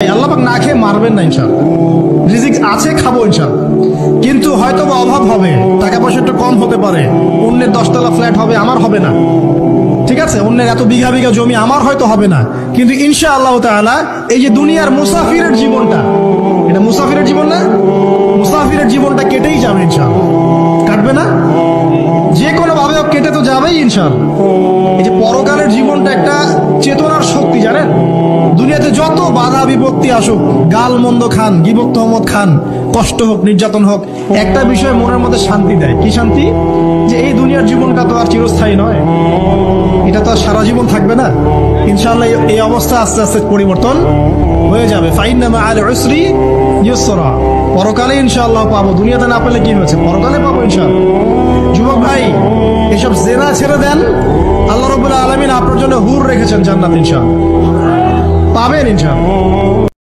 আল্লাহ পাক না খেয়ে মারবেন না ইনশাআল্লাহ। রিজিক আছে, খাবো ইনশাআল্লাহ। কিন্তু হয়তো বা অভাব হবে, টাকা পয়সা একটু কম হতে পারে, অন্যের 10 তলা ফ্ল্যাট হবে, আমার হবে না। ঠিক আছে, অন্যের এত বিঘা বিঘা জমি আমার হয়তো হবে না, কিন্তু ইনশাআল্লাহ তাআলা এই যে দুনিয়ার মুসাফিরের জীবনটা, এটা মুসাফিরের জীবন না? মুসাফিরের জীবনটা কেটেই যাবে ইনশাআল্লাহ। কাটবে না? যে কোনো ভাবে কেটে তো যাবেই ইনশাআল্লাহ। এই যে পরকালের জীবনটা একটা চেতনার শক্তি, জানেন? দুনিয়াতে যত বাধা বিপত্তি আসুক, গাল মন্দ খান, গীবত তহমত খান, কষ্ট হোক, নির্যাতন হোক, একটা বিষয় মনের মধ্যে শান্তি দেয়। কি শান্তি? যে এই দুনিয়ার জীবনটা তো আর চিরস্থায়ী নয়, এটা তো আর সারা জীবন থাকবে না। ইনশাআল্লাহ এই অবস্থা আস্তে আস্তে পরিবর্তন হয়ে যাবে। ফাইন্না মাআল উসরি ইউসরা, পরকালে ইনশাআল্লাহ পাবো। দুনিয়াতে না পেলে কি হয়েছে, পরকালে পাবো ইনশাআল্লাহ। যুবক ভাই, এসব জেনা ছেড়ে দেন, আল্লাহ রাব্বুল আলামিন আপনার জন্য হুর রেখেছেন জান্নাত, ইনশাআল্লাহ পাবেন ইনশাআল্লাহ।